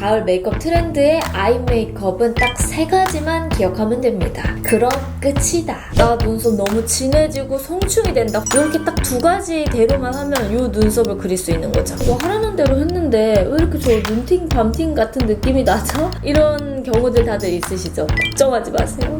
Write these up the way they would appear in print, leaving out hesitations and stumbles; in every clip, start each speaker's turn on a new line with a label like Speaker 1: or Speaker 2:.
Speaker 1: 가을 메이크업 트렌드의 아이 메이크업은 딱 3가지만 기억하면 됩니다. 그럼 끝이다. 나 눈썹 너무 진해지고 성충이 된다. 이렇게 딱 2가지대로만 하면 이 눈썹을 그릴 수 있는 거죠. 뭐 하라는 대로 했는데 왜 이렇게 저 눈팅 밤팅 같은 느낌이 나죠? 이런 경우들 다들 있으시죠? 걱정하지 마세요.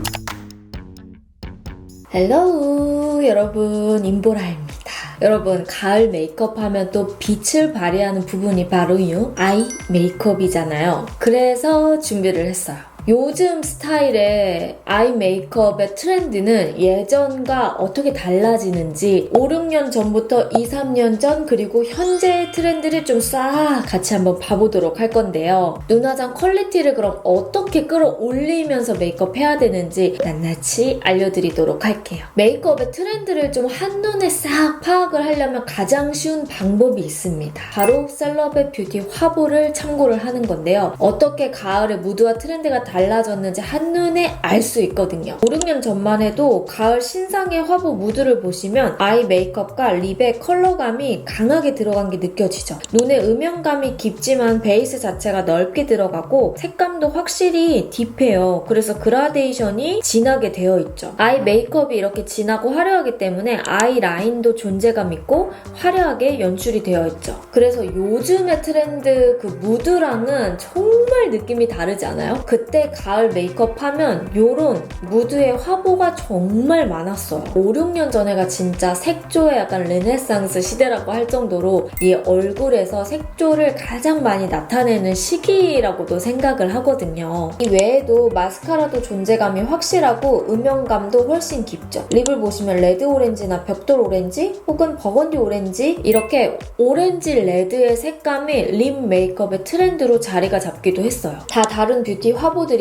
Speaker 1: 헬로우 여러분, 임보라입니다. 여러분, 가을 메이크업 하면 또 빛을 발휘하는 부분이 바로 이 아이 메이크업이잖아요. 그래서 준비를 했어요. 요즘 스타일의 아이 메이크업의 트렌드는 예전과 어떻게 달라지는지 5, 6년 전부터 2, 3년 전 그리고 현재의 트렌드를 좀 싹 같이 한번 봐보도록 할 건데요. 눈화장 퀄리티를 그럼 어떻게 끌어올리면서 메이크업 해야 되는지 낱낱이 알려드리도록 할게요. 메이크업의 트렌드를 좀 한눈에 싹 파악을 하려면 가장 쉬운 방법이 있습니다. 바로 셀럽의 뷰티 화보를 참고를 하는 건데요. 어떻게 가을의 무드와 트렌드가 달라졌는지 한눈에 알 수 있거든요. 5, 6년 전만 해도 가을 신상의 화보 무드를 보시면 아이 메이크업과 립의 컬러감이 강하게 들어간 게 느껴지죠. 눈의 음영감이 깊지만 베이스 자체가 넓게 들어가고 색감도 확실히 딥해요. 그래서 그라데이션이 진하게 되어 있죠. 아이 메이크업이 이렇게 진하고 화려하기 때문에 아이 라인도 존재감 있고 화려하게 연출이 되어 있죠. 그래서 요즘의 트렌드 그 무드랑은 정말 느낌이 다르지 않아요? 그때 가을 메이크업 하면 요런 무드의 화보가 정말 많았어요. 5, 6년 전에가 진짜 색조의 약간 르네상스 시대라고 할 정도로 이 얼굴에서 색조를 가장 많이 나타내는 시기라고도 생각을 하거든요. 이 외에도 마스카라도 존재감이 확실하고 음영감도 훨씬 깊죠. 립을 보시면 레드 오렌지나 벽돌 오렌지 혹은 버건디 오렌지 이렇게 오렌지 레드의 색감이 립 메이크업의 트렌드로 자리가 잡기도 했어요. 다 다른 뷰티 화보들인데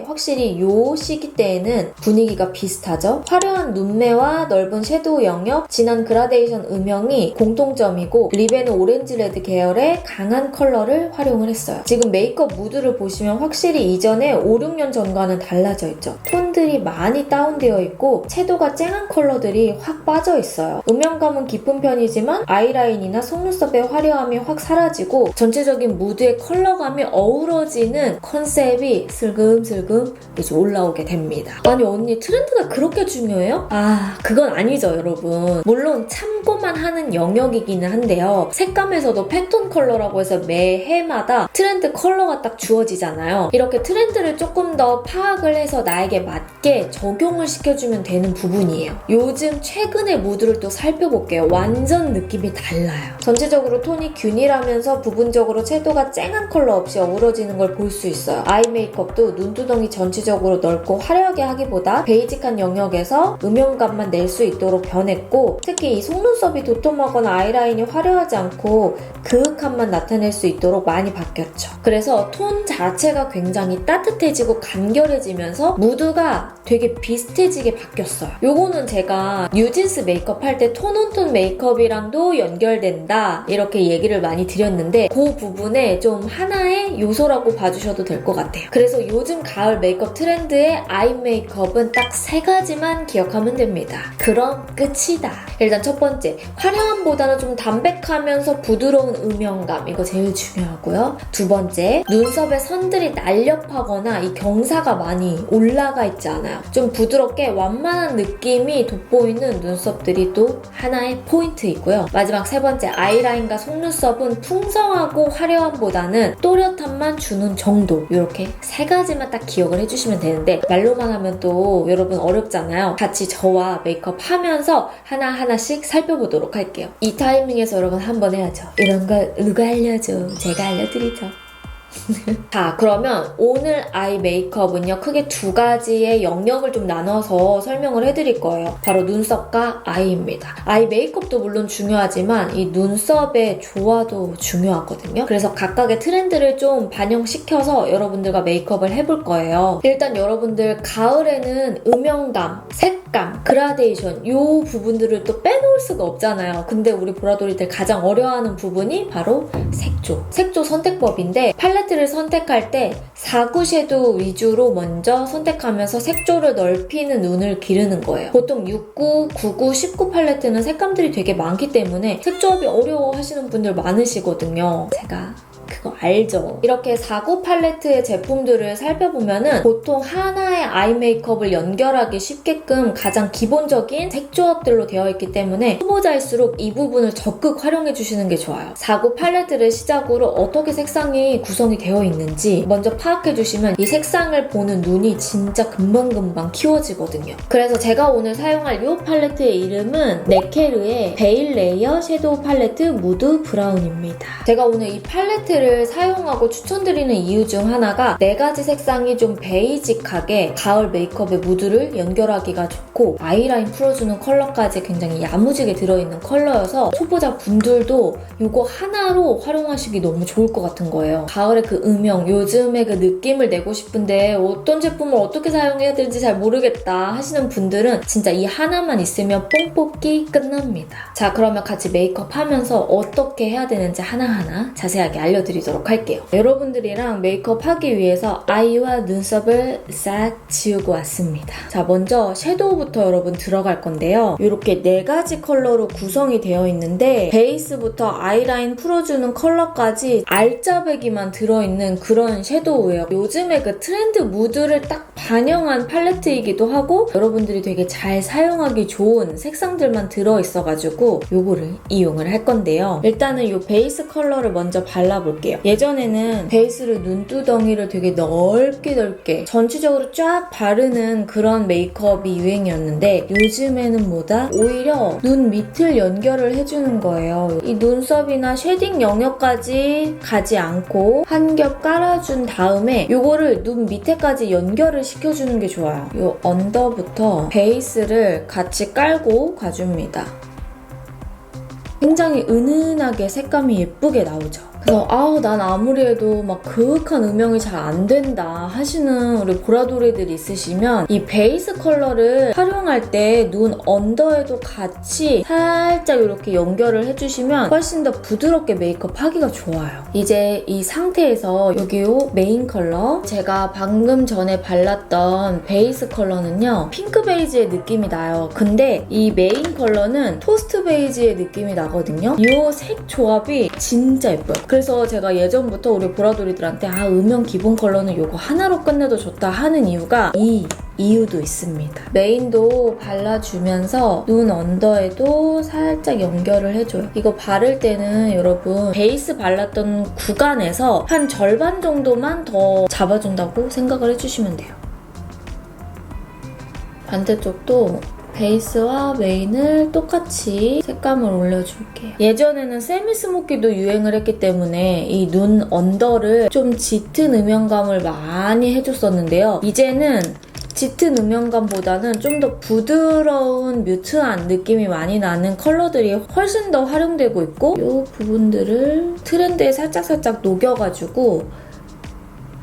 Speaker 1: 확실히 요 시기 때에는 분위기가 비슷하죠. 화려한 눈매와 넓은 섀도우 영역, 진한 그라데이션 음영이 공통점이고 립에는 오렌지 레드 계열의 강한 컬러를 활용을 했어요. 지금 메이크업 무드를 보시면 확실히 이전에 5, 6년 전과는 달라져 있죠. 톤들이 많이 다운되어 있고 섀도우가 쨍한 컬러들이 확 빠져 있어요. 음영감은 깊은 편이지만 아이라인이나 속눈썹의 화려함이 확 사라지고 전체적인 무드의 컬러감이 어우러지는 컨셉이 슬금슬금 이제 올라오게 됩니다. 아니 언니 트렌드가 그렇게 중요해요? 아 그건 아니죠 여러분. 물론 참고만 하는 영역이기는 한데요. 색감에서도 팬톤 컬러라고 해서 매해마다 트렌드 컬러가 딱 주어지잖아요. 이렇게 트렌드를 조금 더 파악을 해서 나에게 맞게 적용을 시켜주면 되는 부분이에요. 요즘 최근의 무드를 또 살펴볼게요. 완전 느낌이 달라요. 전체적으로 톤이 균일하면서 부분적으로 섀도우가 쨍한 컬러 없이 어우러지는 걸 볼 수 있어요. 아이 메이크업도 눈두덩이 전체적으로 넓고 화려하게 하기보다 베이직한 영역에서 음영감만 낼 수 있도록 변했고 특히 이 속눈썹이 도톰하거나 아이라인이 화려하지 않고 그윽함만 나타낼 수 있도록 많이 바뀌었죠. 그래서 톤 자체가 굉장히 따뜻해지고 간결해지면서 무드가 되게 비슷해지게 바뀌었어요. 요거는 제가 뉴진스 메이크업 할 때 톤온톤 메이크업이랑도 연결된다 이렇게 얘기를 많이 드렸는데 그 부분에 좀 하나의 요소라고 봐주셔도 될 것 같아요. 그래서 요즘 가을 메이크업 트렌드의 아이 메이크업은 딱 3가지만 기억하면 됩니다. 그럼 끝이다. 일단 첫 번째, 화려함보다는 좀 담백하면서 부드러운 음영감 이거 제일 중요하고요. 두 번째, 눈썹의 선들이 날렵하거나 이 경사가 많이 올라가 있지 않아요. 좀 부드럽게 완만한 느낌이 돋보이는 눈썹들이 또 하나의 포인트이고요. 마지막 세 번째, 아이라인과 속눈썹은 풍성하고 화려함보다는 또렷함만 주는 정도 이렇게 3가지만 딱 기억을 해주시면 되는데 말로만 하면 또 여러분 어렵잖아요. 같이 저와 메이크업 하면서 하나하나씩 살펴보도록 할게요. 이 타이밍에서 여러분 한번 해야죠. 이런 걸 누가 알려줘? 제가 알려드리죠. 자, 그러면 오늘 아이 메이크업은요 크게 2가지의 영역을 좀 나눠서 설명을 해드릴 거예요. 바로 눈썹과 아이입니다. 아이 메이크업도 물론 중요하지만 이 눈썹의 조화도 중요하거든요. 그래서 각각의 트렌드를 좀 반영시켜서 여러분들과 메이크업을 해볼 거예요. 일단 여러분들 가을에는 음영감, 색감, 그라데이션 이 부분들을 또 빼놓을 수가 없잖아요. 근데 우리 보라돌이들 가장 어려워하는 부분이 바로 색조 선택법인데 팔레트를 선택할 때 4구 섀도우 위주로 먼저 선택하면서 색조를 넓히는 눈을 기르는 거예요. 보통 6구, 9구, 10구 팔레트는 색감들이 되게 많기 때문에 색조합이 어려워 하시는 분들 많으시거든요. 제가 그거 알죠? 이렇게 4구 팔레트의 제품들을 살펴보면은 보통 하나의 아이 메이크업을 연결하기 쉽게끔 가장 기본적인 색 조합들로 되어 있기 때문에 초보자일수록 이 부분을 적극 활용해 주시는 게 좋아요. 4구 팔레트를 시작으로 어떻게 색상이 구성이 되어 있는지 먼저 파악해 주시면 이 색상을 보는 눈이 진짜 금방금방 키워지거든요. 그래서 제가 오늘 사용할 이 팔레트의 이름은 네케르의 베일 레이어 섀도우 팔레트 무드 브라운입니다. 제가 오늘 이 팔레트를 사용하고 추천드리는 이유 중 하나가 4가지 색상이 좀 베이직하게 가을 메이크업의 무드를 연결하기가 좋고 아이라인 풀어주는 컬러까지 굉장히 야무지게 들어있는 컬러여서 초보자 분들도 이거 하나로 활용하시기 너무 좋을 것 같은 거예요. 가을의 그 음영, 요즘의 그 느낌을 내고 싶은데 어떤 제품을 어떻게 사용해야 될지 잘 모르겠다 하시는 분들은 진짜 이 하나만 있으면 뽕 뽑기 끝납니다. 자, 그러면 같이 메이크업 하면서 어떻게 해야 되는지 하나하나 자세하게 알려드리도록 할게요. 여러분들이랑 메이크업 하기 위해서 아이와 눈썹을 싹 지우고 왔습니다. 자, 먼저 섀도우부터 여러분 들어갈 건데요. 이렇게 4가지 컬러로 구성이 되어 있는데 베이스부터 아이라인 풀어주는 컬러까지 알짜배기만 들어있는 그런 섀도우예요. 요즘에 그 트렌드 무드를 딱 반영한 팔레트이기도 하고 여러분들이 되게 잘 사용하기 좋은 색상들만 들어있어가지고 요거를 이용을 할 건데요. 일단은 이 베이스 컬러를 먼저 발라볼게요. 예전에는 베이스를 눈두덩이를 되게 넓게 전체적으로 쫙 바르는 그런 메이크업이 유행이었는데 요즘에는 뭐다? 오히려 눈 밑을 연결을 해주는 거예요. 이 눈썹이나 쉐딩 영역까지 가지 않고 한 겹 깔아준 다음에 요거를 눈 밑에까지 연결을 시켜주는 게 좋아요. 요 언더부터 베이스를 같이 깔고 가줍니다. 굉장히 은은하게 색감이 예쁘게 나오죠. 그래서 난 아무리 해도 막 그윽한 음영이 잘 안 된다 하시는 우리 보라돌이들 있으시면 이 베이스 컬러를 활용할 때 눈 언더에도 같이 살짝 이렇게 연결을 해주시면 훨씬 더 부드럽게 메이크업 하기가 좋아요. 이제 이 상태에서 여기 요 메인 컬러 제가 방금 전에 발랐던 베이스 컬러는요 핑크 베이지의 느낌이 나요. 근데 이 메인 컬러는 토스트 베이지의 느낌이 나거든요. 이 색 조합이 진짜 예뻐요. 그래서 제가 예전부터 우리 보라돌이들한테 음영 기본 컬러는 이거 하나로 끝내도 좋다 하는 이유가 이 이유도 있습니다. 메인도 발라주면서 눈 언더에도 살짝 연결을 해줘요. 이거 바를 때는 여러분 베이스 발랐던 구간에서 한 절반 정도만 더 잡아준다고 생각을 해주시면 돼요. 반대쪽도 베이스와 메인을 똑같이 색감을 올려줄게요. 예전에는 세미 스모키도 유행을 했기 때문에 이 눈 언더를 좀 짙은 음영감을 많이 해줬었는데요. 이제는 짙은 음영감보다는 좀 더 부드러운 뮤트한 느낌이 많이 나는 컬러들이 훨씬 더 활용되고 있고 이 부분들을 트렌드에 살짝살짝 녹여가지고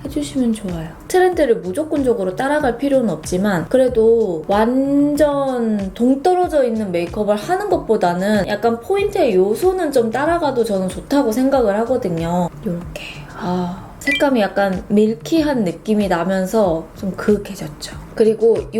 Speaker 1: 해주시면 좋아요. 트렌드를 무조건적으로 따라갈 필요는 없지만 그래도 완전 동떨어져 있는 메이크업을 하는 것보다는 약간 포인트의 요소는 좀 따라가도 저는 좋다고 생각을 하거든요. 이렇게 색감이 약간 밀키한 느낌이 나면서 좀 그윽해졌죠. 그리고 이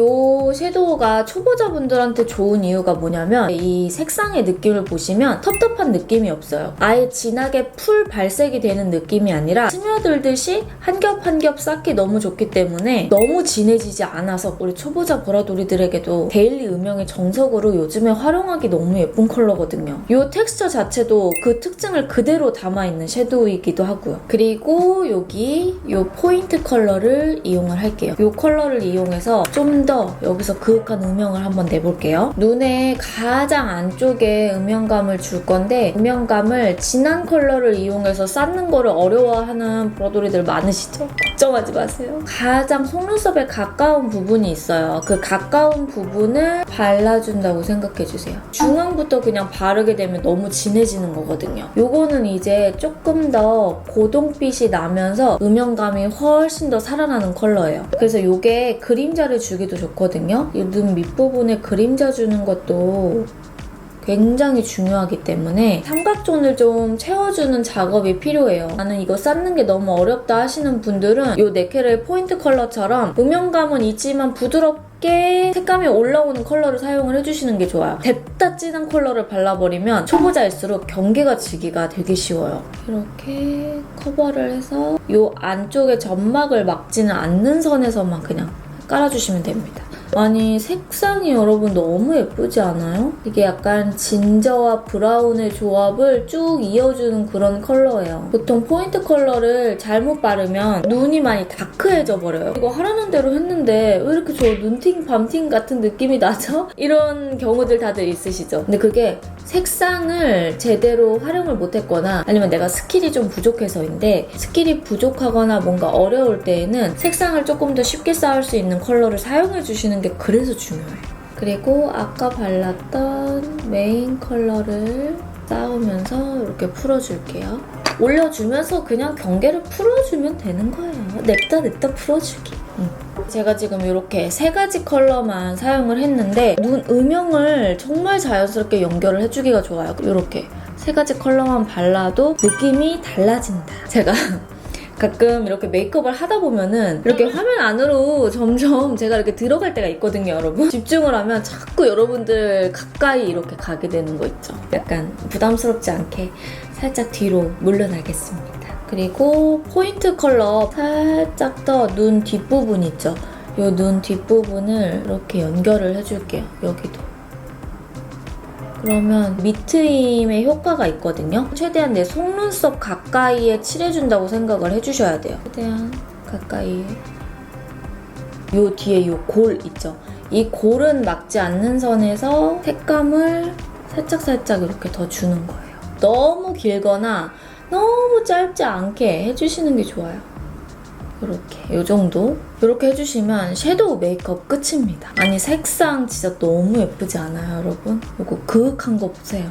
Speaker 1: 섀도우가 초보자분들한테 좋은 이유가 뭐냐면 이 색상의 느낌을 보시면 텁텁한 느낌이 없어요. 아예 진하게 풀 발색이 되는 느낌이 아니라 스며들듯이 한 겹 한 겹 쌓기 너무 좋기 때문에 너무 진해지지 않아서 우리 초보자 보라돌이들에게도 데일리 음영의 정석으로 요즘에 활용하기 너무 예쁜 컬러거든요. 이 텍스처 자체도 그 특징을 그대로 담아있는 섀도우이기도 하고요. 그리고 여기 이 포인트 컬러를 이용을 할게요. 이 컬러를 이용해서 좀 더 여기서 그윽한 음영을 한번 내볼게요. 눈에 가장 안쪽에 음영감을 줄 건데 음영감을 진한 컬러를 이용해서 쌓는 거를 어려워하는 보라돌이들 많으시죠? 걱정하지 마세요. 가장 속눈썹에 가까운 부분이 있어요. 그 가까운 부분을 발라준다고 생각해주세요. 중앙부터 그냥 바르게 되면 너무 진해지는 거거든요. 요거는 이제 조금 더 고동빛이 나면서 음영감이 훨씬 더 살아나는 컬러예요. 그래서 요게 그림자를 주기도 좋거든요. 이 눈 밑부분에 그림자 주는 것도 굉장히 중요하기 때문에 삼각존을 좀 채워주는 작업이 필요해요. 나는 이거 쌓는 게 너무 어렵다 하시는 분들은 이 네케르의 포인트 컬러처럼 음영감은 있지만 얇게 색감이 올라오는 컬러를 사용을 해주시는 게 좋아요. 뎁다 진한 컬러를 발라버리면 초보자일수록 경계가 지기가 되게 쉬워요. 이렇게 커버를 해서 이 안쪽에 점막을 막지는 않는 선에서만 그냥 깔아주시면 됩니다. 아니 색상이 여러분 너무 예쁘지 않아요? 이게 약간 진저와 브라운의 조합을 쭉 이어주는 그런 컬러예요. 보통 포인트 컬러를 잘못 바르면 눈이 많이 다크해져 버려요. 이거 하라는 대로 했는데 왜 이렇게 저 눈팅 밤팅 같은 느낌이 나죠? 이런 경우들 다들 있으시죠? 근데 그게 색상을 제대로 활용을 못했거나 아니면 내가 스킬이 좀 부족해서인데, 스킬이 부족하거나 뭔가 어려울 때에는 색상을 조금 더 쉽게 쌓을 수 있는 컬러를 사용해주시는 게 그래서 중요해요. 그리고 아까 발랐던 메인 컬러를 쌓으면서 이렇게 풀어줄게요. 올려주면서 그냥 경계를 풀어주면 되는 거예요. 냅다 풀어주기. 제가 지금 이렇게 3가지 컬러만 사용을 했는데 눈 음영을 정말 자연스럽게 연결을 해주기가 좋아요. 이렇게 3가지 컬러만 발라도 느낌이 달라진다. 제가 가끔 이렇게 메이크업을 하다 보면은 이렇게 화면 안으로 점점 제가 이렇게 들어갈 때가 있거든요, 여러분. 집중을 하면 자꾸 여러분들 가까이 이렇게 가게 되는 거 있죠. 약간 부담스럽지 않게 살짝 뒤로 물러나겠습니다. 그리고 포인트 컬러 살짝 더 눈 뒷부분 있죠? 이 눈 뒷부분을 이렇게 연결을 해줄게요. 여기도. 그러면 밑트임의 효과가 있거든요. 최대한 내 속눈썹 가까이에 칠해준다고 생각을 해주셔야 돼요. 최대한 가까이에. 요 뒤에 요 골 있죠? 이 골은 막지 않는 선에서 색감을 살짝살짝 이렇게 더 주는 거예요. 너무 길거나 너무 짧지 않게 해주시는 게 좋아요. 이렇게, 요 정도? 이렇게 해주시면 섀도우 메이크업 끝입니다. 아니 색상 진짜 너무 예쁘지 않아요, 여러분? 이거 그윽한 거 보세요.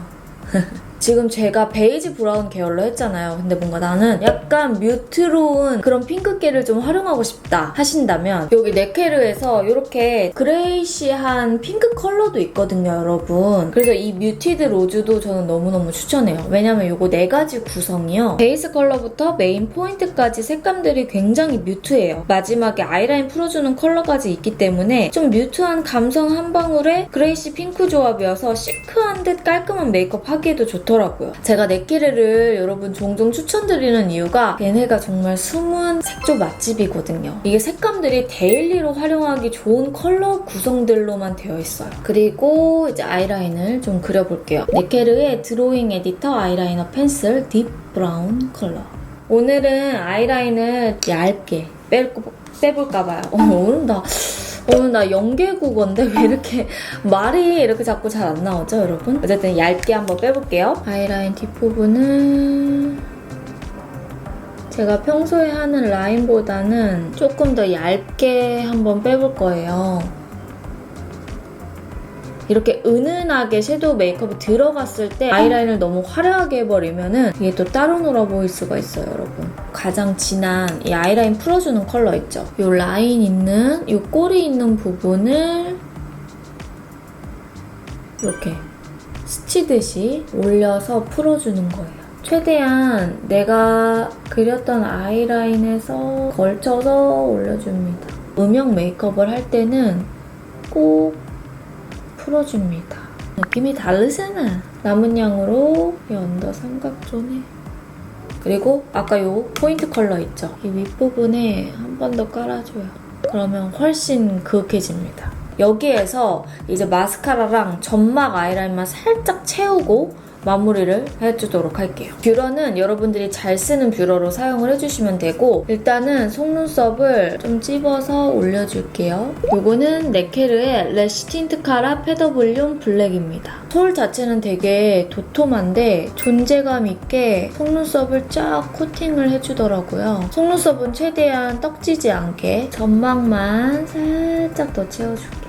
Speaker 1: 지금 제가 베이지 브라운 계열로 했잖아요. 근데 뭔가 나는 약간 뮤트로운 그런 핑크계를 좀 활용하고 싶다 하신다면 여기 네케르에서 이렇게 그레이시한 핑크 컬러도 있거든요, 여러분. 그래서 이 뮤티드 로즈도 저는 너무너무 추천해요. 왜냐면 이거 4가지 구성이요. 베이스 컬러부터 메인 포인트까지 색감들이 굉장히 뮤트해요. 마지막에 아이라인 풀어주는 컬러까지 있기 때문에 좀 뮤트한 감성 한 방울에 그레이시 핑크 조합이어서 시크한 듯 깔끔한 메이크업 하기에도 좋더라고요. 제가 네키레를 여러분 종종 추천드리는 이유가 얘네가 정말 숨은 색조 맛집이거든요. 이게 색감들이 데일리로 활용하기 좋은 컬러 구성들로만 되어 있어요. 그리고 이제 아이라인을 좀 그려볼게요. 네케르의 드로잉 에디터 아이라이너 펜슬 딥 브라운 컬러. 오늘은 아이라인을 얇게 빼볼까봐요. 오늘 나 연계국어인데 왜 이렇게 말이 이렇게 자꾸 잘 안 나오죠, 여러분? 어쨌든 얇게 한번 빼볼게요. 아이라인 뒷부분은 제가 평소에 하는 라인보다는 조금 더 얇게 한번 빼볼 거예요. 이렇게 은은하게 섀도우 메이크업이 들어갔을 때 아이라인을 너무 화려하게 해버리면은 이게 또 따로 놀아 보일 수가 있어요, 여러분. 가장 진한 이 아이라인 풀어주는 컬러 있죠? 이 라인 있는, 이 꼬리 있는 부분을 이렇게 스치듯이 올려서 풀어주는 거예요. 최대한 내가 그렸던 아이라인에서 걸쳐서 올려줍니다. 음영 메이크업을 할 때는 꼭 풀어줍니다. 느낌이 다르잖아. 남은 양으로 이 언더 삼각존에 그리고 아까 요 포인트 컬러 있죠? 이 윗부분에 한 번 더 깔아줘요. 그러면 훨씬 그윽해집니다. 여기에서 이제 마스카라랑 점막 아이라인만 살짝 채우고 마무리를 해주도록 할게요. 뷰러는 여러분들이 잘 쓰는 뷰러로 사용을 해주시면 되고 일단은 속눈썹을 좀 찝어서 올려줄게요. 요거는 네케르의 래쉬 틴트 카라 페더 볼륨 블랙입니다. 솔 자체는 되게 도톰한데 존재감 있게 속눈썹을 쫙 코팅을 해주더라고요. 속눈썹은 최대한 떡지지 않게 점막만 살짝 더 채워줄게요.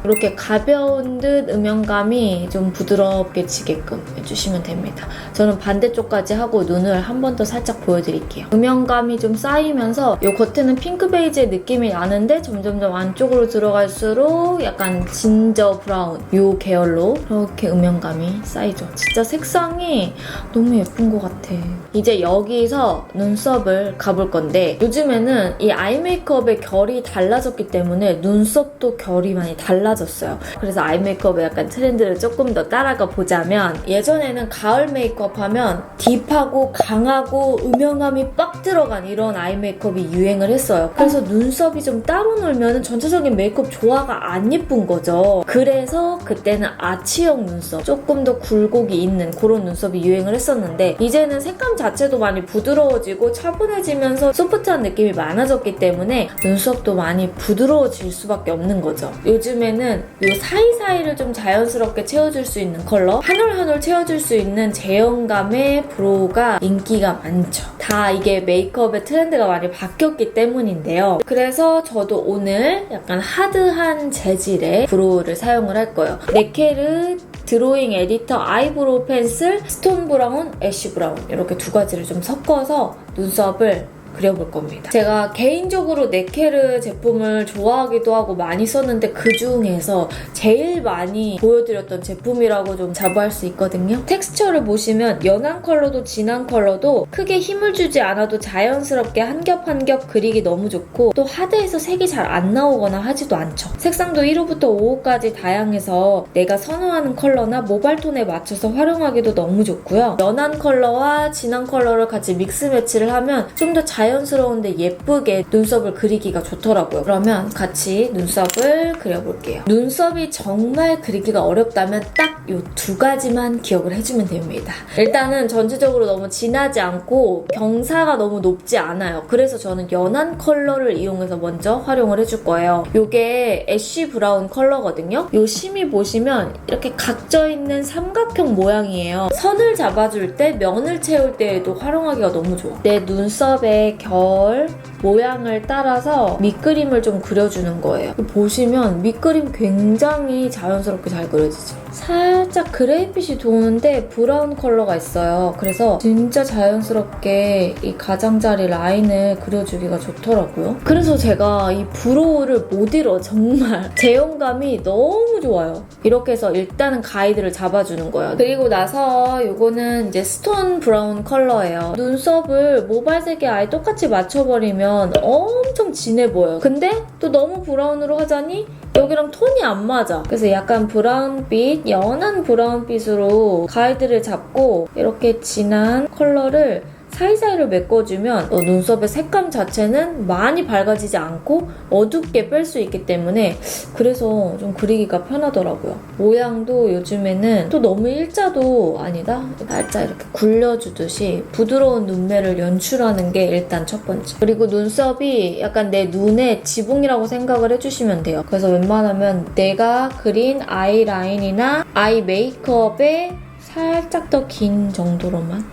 Speaker 1: 이렇게 가벼운 듯 음영감이 좀 부드럽게 지게끔 해주시면 됩니다. 저는 반대쪽까지 하고 눈을 한 번 더 살짝 보여드릴게요. 음영감이 좀 쌓이면서 이 겉에는 핑크 베이지의 느낌이 나는데 점점점 안쪽으로 들어갈수록 약간 진저 브라운 이 계열로 이렇게 음영감이 쌓이죠. 진짜 색상이 너무 예쁜 것 같아. 이제 여기서 눈썹을 가볼 건데 요즘에는 이 아이 메이크업의 결이 달라졌기 때문에 눈썹도 결이 많이 달라졌어요. 그래서 아이 메이크업의 약간 트렌드를 조금 더 따라가 보자면 예전에는 가을 메이크업 하면 딥하고 강하고 음영감이 빡 들어간 이런 아이 메이크업이 유행을 했어요. 그래서 눈썹이 좀 따로 놀면 전체적인 메이크업 조화가 안 예쁜 거죠. 그래서 그때는 아치형 눈썹, 조금 더 굴곡이 있는 그런 눈썹이 유행을 했었는데 이제는 색감 자체도 많이 부드러워지고 차분해지면서 소프트한 느낌이 많아졌기 때문에 눈썹도 많이 부드러워질 수밖에 없는 거죠. 요즘에는 이 사이사이를 좀 자연스럽게 채워줄 수 있는 컬러, 한 올 한 올 채워줄 수 있는 제형감의 브로우가 인기가 많죠. 다 이게 메이크업의 트렌드가 많이 바뀌었기 때문인데요. 그래서 저도 오늘 약간 하드한 재질의 브로우를 사용을 할 거예요. 네케르 드로잉 에디터 아이브로우 펜슬, 스톤 브라운, 애쉬 브라운 이렇게 두 가지를 좀 섞어서 눈썹을 그려볼 겁니다. 제가 개인적으로 네케르 제품을 좋아하기도 하고 많이 썼는데 그 중에서 제일 많이 보여드렸던 제품이라고 좀 자부할 수 있거든요. 텍스처를 보시면 연한 컬러도 진한 컬러도 크게 힘을 주지 않아도 자연스럽게 한 겹 한 겹 그리기 너무 좋고 또 하드해서 색이 잘 안 나오거나 하지도 않죠. 색상도 1호부터 5호까지 다양해서 내가 선호하는 컬러나 모발톤에 맞춰서 활용하기도 너무 좋고요. 연한 컬러와 진한 컬러를 같이 mik스 매치를 하면 좀 더 자연스러운데 예쁘게 눈썹을 그리기가 좋더라고요. 그러면 같이 눈썹을 그려볼게요. 눈썹이 정말 그리기가 어렵다면 딱 이 두 가지만 기억을 해주면 됩니다. 일단은 전체적으로 너무 진하지 않고 경사가 너무 높지 않아요. 그래서 저는 연한 컬러를 이용해서 먼저 활용을 해줄 거예요. 이게 애쉬 브라운 컬러거든요. 이 심이 보시면 이렇게 각져있는 삼각형 모양이에요. 선을 잡아줄 때, 면을 채울 때에도 활용하기가 너무 좋아. 내 눈썹의 결 모양을 따라서 밑그림을 좀 그려주는 거예요. 보시면 밑그림 굉장히 자연스럽게 잘 그려지죠. 살짝 그레이빛이 도는데 브라운 컬러가 있어요. 그래서 진짜 자연스럽게 이 가장자리 라인을 그려주기가 좋더라고요. 그래서 제가 이 브로우를 못 잃어. 정말 제형감이 너무 좋아요. 이렇게 해서 일단은 가이드를 잡아주는 거예요. 그리고 나서 이거는 이제 스톤 브라운 컬러예요. 눈썹을 모발색에 아예 똑같이 맞춰버리면 엄청 진해 보여요. 근데 또 너무 브라운으로 하자니 여기랑 톤이 안 맞아. 그래서 약간 브라운빛, 연한 브라운빛으로 가이드를 잡고 이렇게 진한 컬러를 사이사이로 메꿔주면 눈썹의 색감 자체는 많이 밝아지지 않고 어둡게 뺄 수 있기 때문에 그래서 좀 그리기가 편하더라고요. 모양도 요즘에는 또 너무 일자도 아니다. 살짝 이렇게 굴려주듯이 부드러운 눈매를 연출하는 게 일단 첫 번째. 그리고 눈썹이 약간 내 눈의 지붕이라고 생각을 해주시면 돼요. 그래서 웬만하면 내가 그린 아이라인이나 아이 메이크업에 살짝 더 긴 정도로만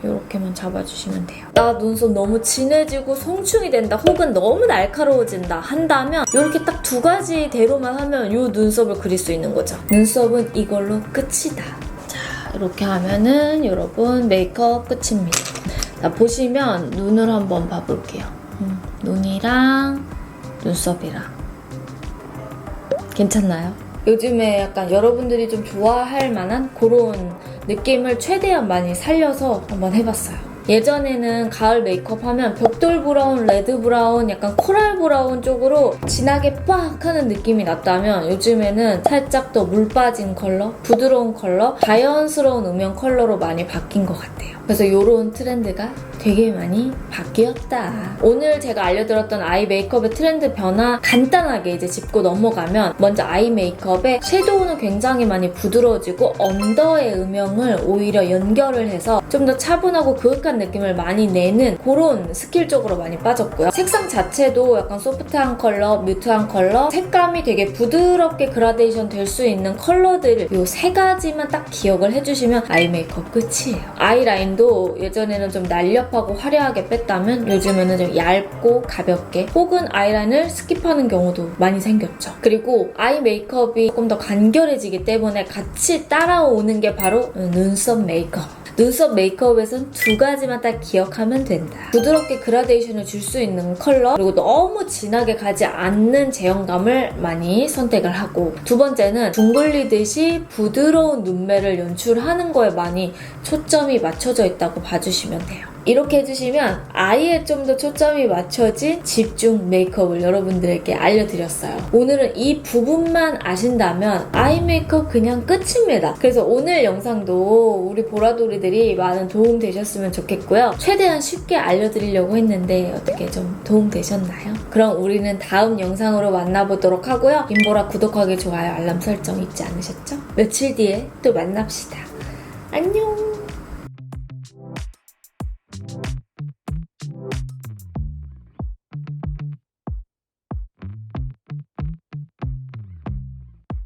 Speaker 1: 이렇게만 잡아주시면 돼요. 나 눈썹 너무 진해지고 성충이 된다 혹은 너무 날카로워진다 한다면 이렇게 딱 두 가지 대로만 하면 이 눈썹을 그릴 수 있는 거죠. 눈썹은 이걸로 끝이다. 자, 이렇게 하면은 여러분 메이크업 끝입니다. 자, 보시면 눈을 한번 봐볼게요. 눈이랑 눈썹이랑 괜찮나요? 요즘에 약간 여러분들이 좀 좋아할 만한 그런 느낌을 최대한 많이 살려서 한번 해봤어요. 예전에는 가을 메이크업 하면 벽돌 브라운, 레드 브라운, 약간 코랄 브라운 쪽으로 진하게 빡 하는 느낌이 났다면 요즘에는 살짝 더 물 빠진 컬러, 부드러운 컬러, 자연스러운 음영 컬러로 많이 바뀐 것 같아요. 그래서 이런 트렌드가 되게 많이 바뀌었다. 오늘 제가 알려드렸던 아이 메이크업의 트렌드 변화 간단하게 이제 짚고 넘어가면 먼저 아이 메이크업의 섀도우는 굉장히 많이 부드러워지고 언더의 음영을 오히려 연결을 해서 좀 더 차분하고 그윽한 뽀글뽀글한 느낌을 많이 내는 그런 스킬 쪽으로 많이 빠졌고요. 색상 자체도 약간 소프트한 컬러, 뮤트한 컬러, 색감이 되게 부드럽게 그라데이션 될 수 있는 컬러들 이 세 가지만 딱 기억을 해주시면 아이 메이크업 끝이에요. 아이라인도 예전에는 좀 날렵하고 화려하게 뺐다면 요즘에는 좀 얇고 가볍게 혹은 아이라인을 스킵하는 경우도 많이 생겼죠. 그리고 아이 메이크업이 조금 더 간결해지기 때문에 같이 따라오는 게 바로 눈썹 메이크업. 눈썹 메이크업에선 두 가지만 딱 기억하면 된다. 부드럽게 그라데이션을 줄 수 있는 컬러, 그리고 너무 진하게 가지 않는 제형감을 많이 선택을 하고, 두 번째는 둥글리듯이 부드러운 눈매를 연출하는 거에 많이 초점이 맞춰져 있다고 봐주시면 돼요. 이렇게 해주시면 아예 좀 더 초점이 맞춰진 집중 메이크업을 여러분들에게 알려드렸어요. 오늘은 이 부분만 아신다면 아이 메이크업 그냥 끝입니다. 그래서 오늘 영상도 우리 보라돌이들이 많은 도움 되셨으면 좋겠고요. 최대한 쉽게 알려드리려고 했는데 어떻게 좀 도움 되셨나요? 그럼 우리는 다음 영상으로 만나보도록 하고요. 임보라 구독하기, 좋아요, 알람 설정 잊지 않으셨죠? 며칠 뒤에 또 만납시다. 안녕!